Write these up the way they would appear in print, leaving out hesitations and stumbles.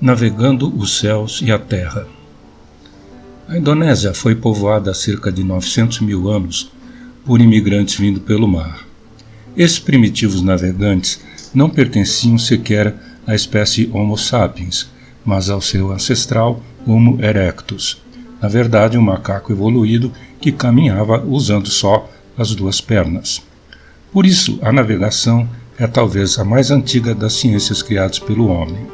Navegando os céus e a terra. A Indonésia foi povoada há cerca de 900 mil anos por imigrantes vindo pelo mar. Esses primitivos navegantes não pertenciam sequer à espécie Homo sapiens, mas ao seu ancestral Homo erectus, na verdade um macaco evoluído que caminhava usando só as duas pernas. Por isso, a navegação é talvez a mais antiga das ciências criadas pelo homem.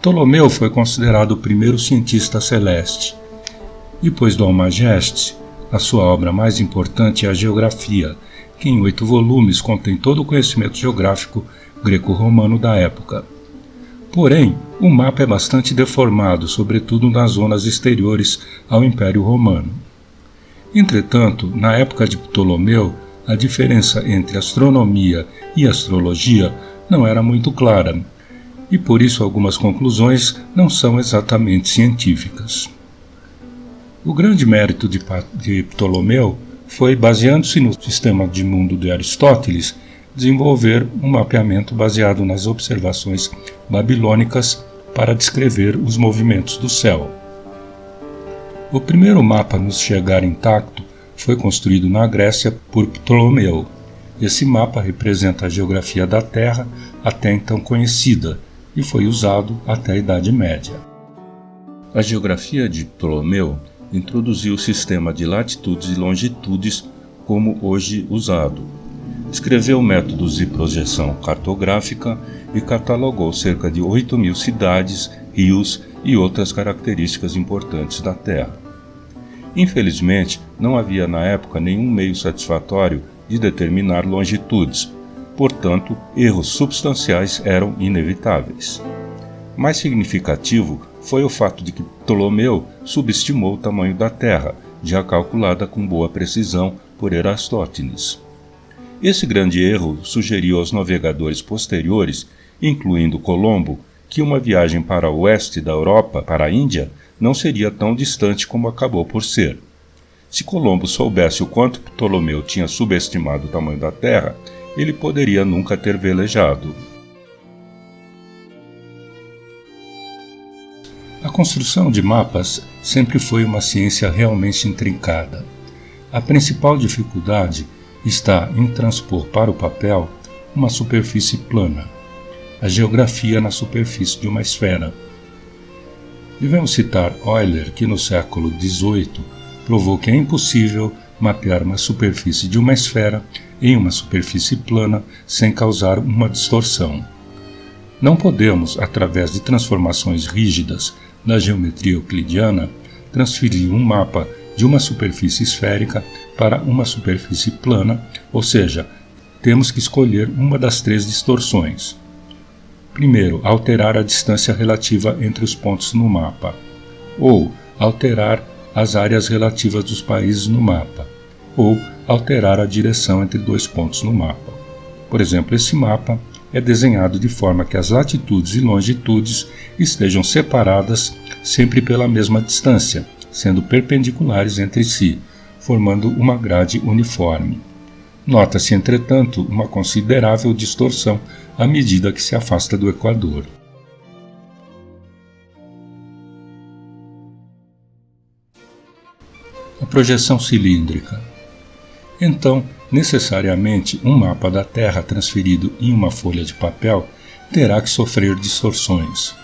Ptolomeu foi considerado o primeiro cientista celeste. Depois do Almageste, a sua obra mais importante é a Geografia, que em 8 volumes contém todo o conhecimento geográfico greco-romano da época. Porém, o mapa é bastante deformado, sobretudo nas zonas exteriores ao Império Romano. Entretanto, na época de Ptolomeu, a diferença entre astronomia e astrologia não era muito clara, e por isso algumas conclusões não são exatamente científicas. O grande mérito de Ptolomeu foi, baseando-se no sistema de mundo de Aristóteles, desenvolver um mapeamento baseado nas observações babilônicas para descrever os movimentos do céu. O primeiro mapa a nos chegar intacto foi construído na Grécia por Ptolomeu. Esse mapa representa a geografia da Terra até então conhecida, e foi usado até a Idade Média. A geografia de Ptolomeu introduziu o sistema de latitudes e longitudes como hoje usado. Escreveu métodos de projeção cartográfica e catalogou cerca de 8.000 cidades, rios e outras características importantes da Terra. Infelizmente, não havia na época nenhum meio satisfatório de determinar longitudes. Portanto, erros substanciais eram inevitáveis. Mais significativo foi o fato de que Ptolomeu subestimou o tamanho da Terra, já calculada com boa precisão por Eratóstenes. Esse grande erro sugeriu aos navegadores posteriores, incluindo Colombo, que uma viagem para o oeste da Europa, para a Índia, não seria tão distante como acabou por ser. Se Colombo soubesse o quanto Ptolomeu tinha subestimado o tamanho da Terra, ele poderia nunca ter velejado. A construção de mapas sempre foi uma ciência realmente intrincada. A principal dificuldade está em transpor para o papel uma superfície plana, a geografia na superfície de uma esfera. Devemos citar Euler, que no século XVIII provou que é impossível mapear uma superfície de uma esfera em uma superfície plana sem causar uma distorção. Não podemos, através de transformações rígidas da geometria euclidiana, transferir um mapa de uma superfície esférica para uma superfície plana, ou seja, temos que escolher uma das 3 distorções. Primeiro, alterar a distância relativa entre os pontos no mapa, ou alterar as áreas relativas dos países no mapa, ou alterar a direção entre 2 pontos no mapa. Por exemplo, esse mapa é desenhado de forma que as latitudes e longitudes estejam separadas sempre pela mesma distância, sendo perpendiculares entre si, formando uma grade uniforme. Nota-se, entretanto, uma considerável distorção à medida que se afasta do Equador. A projeção cilíndrica. Então, necessariamente, um mapa da Terra transferido em uma folha de papel terá que sofrer distorções.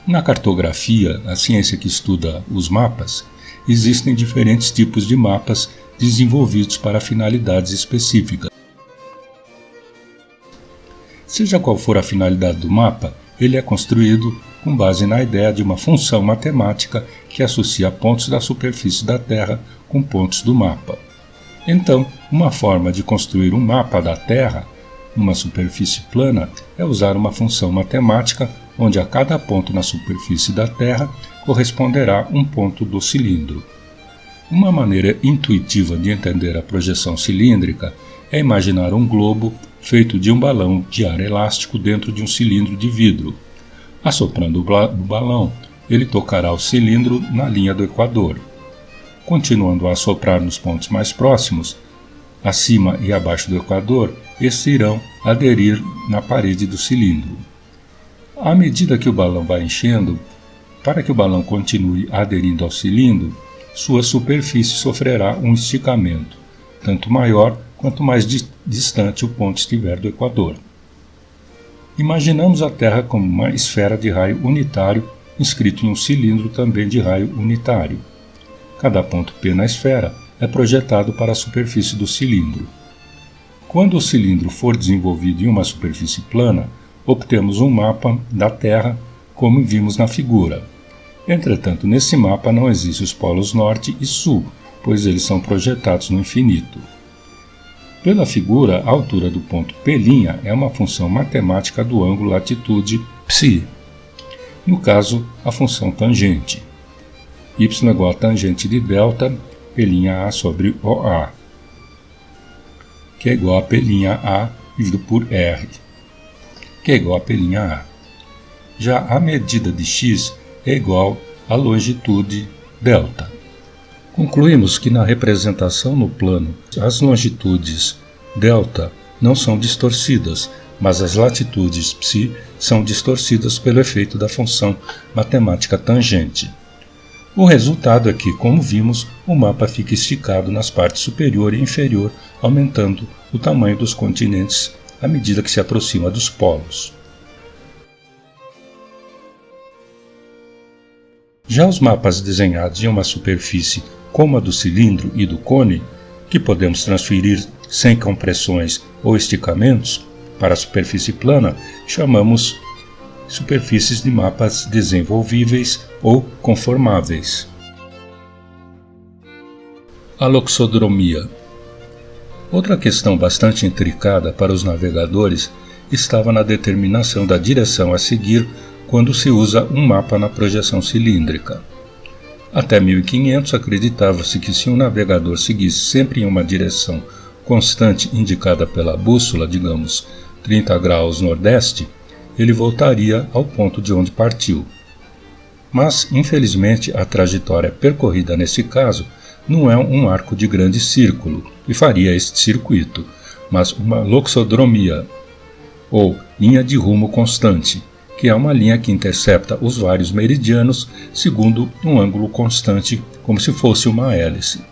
Na cartografia, a ciência que estuda os mapas, existem diferentes tipos de mapas desenvolvidos para finalidades específicas. Seja qual for a finalidade do mapa, ele é construído com base na ideia de uma função matemática que associa pontos da superfície da Terra com pontos do mapa. Então, uma forma de construir um mapa da Terra numa superfície plana é usar uma função matemática onde a cada ponto na superfície da Terra corresponderá um ponto do cilindro. Uma maneira intuitiva de entender a projeção cilíndrica é imaginar um globo feito de um balão de ar elástico dentro de um cilindro de vidro. Assoprando o balão, ele tocará o cilindro na linha do Equador. Continuando a assoprar nos pontos mais próximos, acima e abaixo do Equador, estes irão aderir na parede do cilindro. À medida que o balão vai enchendo, para que o balão continue aderindo ao cilindro, sua superfície sofrerá um esticamento, tanto maior quanto mais distante o ponto estiver do equador. Imaginamos a Terra como uma esfera de raio unitário inscrito em um cilindro também de raio unitário. Cada ponto P na esfera é projetado para a superfície do cilindro. Quando o cilindro for desenvolvido em uma superfície plana, obtemos um mapa da Terra, como vimos na figura. Entretanto, nesse mapa não existem os polos norte e sul, pois eles são projetados no infinito. Pela figura, a altura do ponto P' é uma função matemática do ângulo latitude ψ. No caso, a função tangente. Y é igual a tangente de delta P'A sobre OA, que é igual a P'A dividido por R, que é igual a P'A. Já a medida de x é igual à longitude delta. Concluímos que na representação no plano, as longitudes delta não são distorcidas, mas as latitudes ψ são distorcidas pelo efeito da função matemática tangente. O resultado é que, como vimos, o mapa fica esticado nas partes superior e inferior, aumentando o tamanho dos continentes à medida que se aproxima dos polos. Já os mapas desenhados em uma superfície como a do cilindro e do cone, que podemos transferir sem compressões ou esticamentos para a superfície plana, chamamos superfícies de mapas desenvolvíveis ou conformáveis. A loxodromia. Outra questão bastante intricada para os navegadores estava na determinação da direção a seguir quando se usa um mapa na projeção cilíndrica. Até 1500 acreditava-se que se um navegador seguisse sempre em uma direção constante indicada pela bússola, digamos 30 graus nordeste, ele voltaria ao ponto de onde partiu. Mas, infelizmente, a trajetória percorrida nesse caso não é um arco de grande círculo, que faria este circuito, mas uma loxodromia, ou linha de rumo constante, que é uma linha que intercepta os vários meridianos segundo um ângulo constante, como se fosse uma hélice.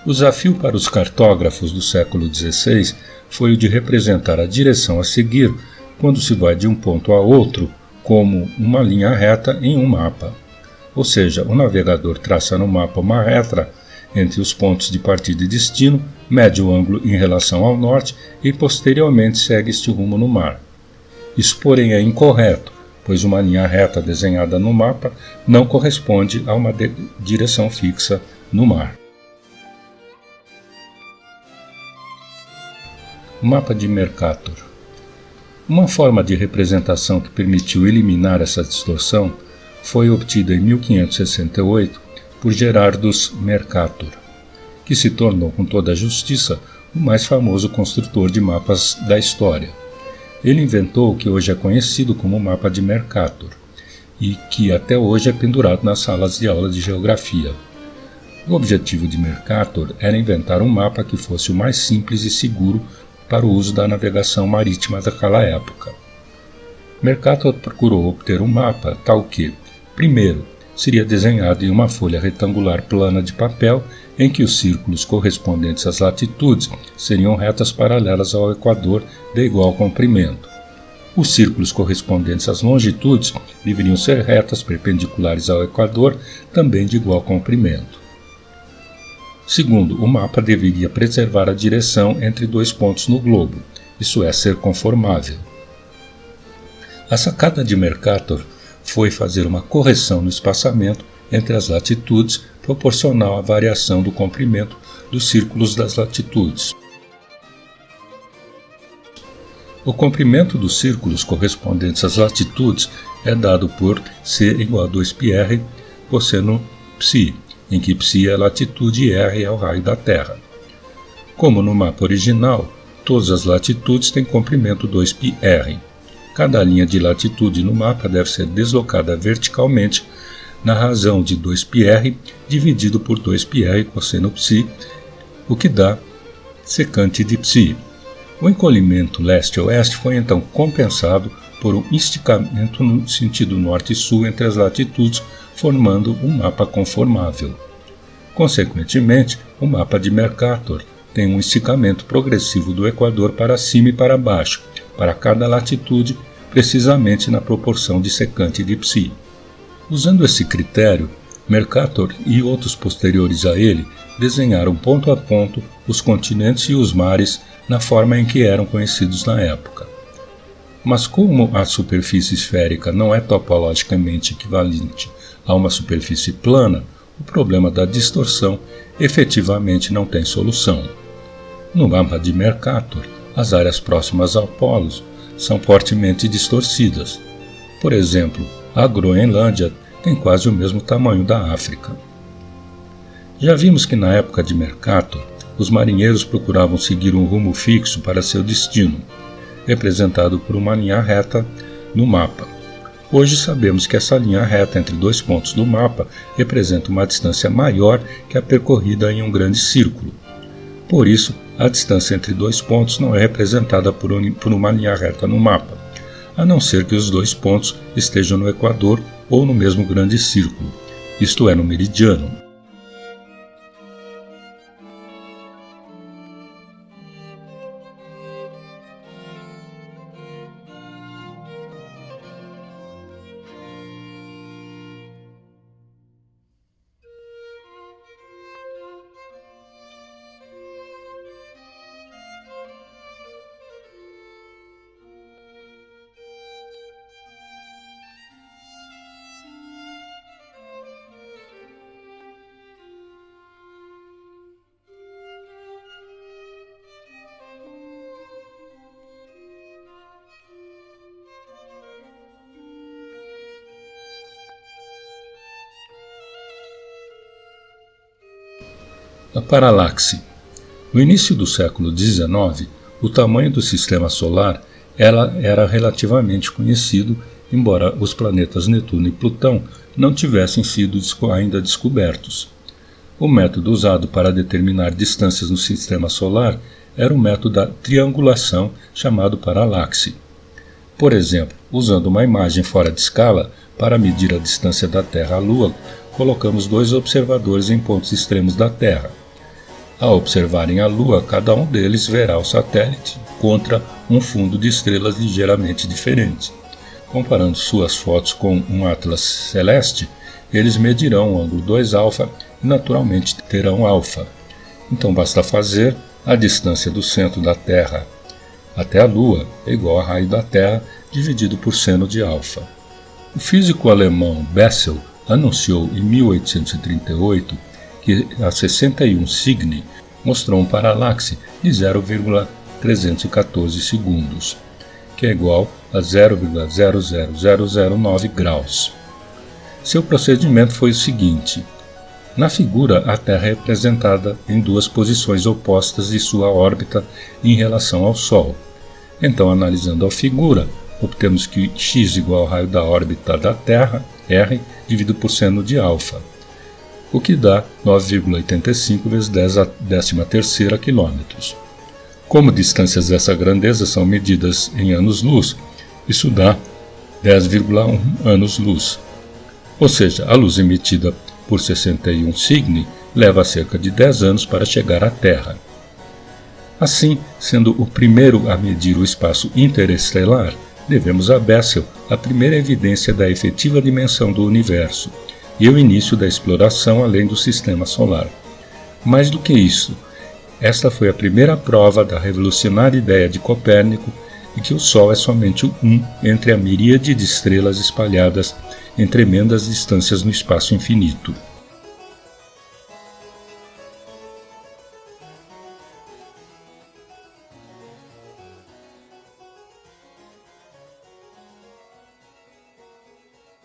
O desafio para os cartógrafos do século XVI foi o de representar a direção a seguir quando se vai de um ponto a outro como uma linha reta em um mapa. Ou seja, o navegador traça no mapa uma reta entre os pontos de partida e destino, mede o ângulo em relação ao norte e posteriormente segue este rumo no mar. Isso, porém, é incorreto, pois uma linha reta desenhada no mapa não corresponde a uma direção fixa no mar. Mapa de Mercator. Uma forma de representação que permitiu eliminar essa distorção foi obtida em 1568 por Gerardus Mercator, que se tornou com toda a justiça o mais famoso construtor de mapas da história. Ele inventou o que hoje é conhecido como mapa de Mercator e que até hoje é pendurado nas salas de aula de geografia. O objetivo de Mercator era inventar um mapa que fosse o mais simples e seguro para o uso da navegação marítima daquela época. Mercator procurou obter um mapa tal que, primeiro, seria desenhado em uma folha retangular plana de papel em que os círculos correspondentes às latitudes seriam retas paralelas ao equador de igual comprimento. Os círculos correspondentes às longitudes deveriam ser retas perpendiculares ao equador, também de igual comprimento. Segundo, o mapa deveria preservar a direção entre dois pontos no globo, isso é, ser conformável. A sacada de Mercator foi fazer uma correção no espaçamento entre as latitudes proporcional à variação do comprimento dos círculos das latitudes. O comprimento dos círculos correspondentes às latitudes é dado por C igual a 2πr cosseno ψ, em que ψ é a latitude e r é o raio da Terra. Como no mapa original, todas as latitudes têm comprimento 2πr. Cada linha de latitude no mapa deve ser deslocada verticalmente na razão de 2πr dividido por 2πr cosseno ψ, o que dá secante de ψ. O encolhimento leste-oeste foi então compensado por um esticamento no sentido norte e sul entre as latitudes, formando um mapa conformável. Consequentemente, o mapa de Mercator tem um esticamento progressivo do Equador para cima e para baixo, para cada latitude, precisamente na proporção de secante de Psi. Usando esse critério, Mercator e outros posteriores a ele desenharam ponto a ponto os continentes e os mares na forma em que eram conhecidos na época. Mas como a superfície esférica não é topologicamente equivalente a uma superfície plana, o problema da distorção efetivamente não tem solução. No mapa de Mercator, as áreas próximas ao polo são fortemente distorcidas. Por exemplo, a Groenlândia tem quase o mesmo tamanho da África. Já vimos que na época de Mercator, os marinheiros procuravam seguir um rumo fixo para seu destino, representado por uma linha reta no mapa. Hoje sabemos que essa linha reta entre dois pontos do mapa representa uma distância maior que a percorrida em um grande círculo. Por isso, a distância entre dois pontos não é representada por uma linha reta no mapa, a não ser que os dois pontos estejam no Equador ou no mesmo grande círculo, isto é, no meridiano. A paralaxe. No início do século XIX, o tamanho do sistema solar era relativamente conhecido, embora os planetas Netuno e Plutão não tivessem sido ainda descobertos. O método usado para determinar distâncias no sistema solar era o método da triangulação, chamado paralaxe. Por exemplo, usando uma imagem fora de escala, para medir a distância da Terra à Lua, colocamos dois observadores em pontos extremos da Terra. Ao observarem a Lua, cada um deles verá o satélite contra um fundo de estrelas ligeiramente diferente. Comparando suas fotos com um atlas celeste, eles medirão o ângulo 2α e naturalmente terão alfa. Então basta fazer a distância do centro da Terra até a Lua é igual a raio da Terra dividido por seno de alfa. O físico alemão Bessel anunciou em 1838 que a 61 Cygni mostrou um paralaxe de 0,314 segundos, que é igual a 0,00009 graus. Seu procedimento foi o seguinte: na figura, a Terra é representada em duas posições opostas de sua órbita em relação ao Sol. Então, analisando a figura, obtemos que x igual ao raio da órbita da Terra, r, dividido por seno de alfa, o que dá 9,85 vezes 10 a 13ª quilômetros. Como distâncias dessa grandeza são medidas em anos-luz, isso dá 10,1 anos-luz. Ou seja, a luz emitida por 61 Cygni leva cerca de 10 anos para chegar à Terra. Assim, sendo o primeiro a medir o espaço interestelar, devemos a Bessel a primeira evidência da efetiva dimensão do universo e o início da exploração além do sistema solar. Mais do que isso, esta foi a primeira prova da revolucionária ideia de Copérnico de que o Sol é somente um entre a miríade de estrelas espalhadas em tremendas distâncias no espaço infinito.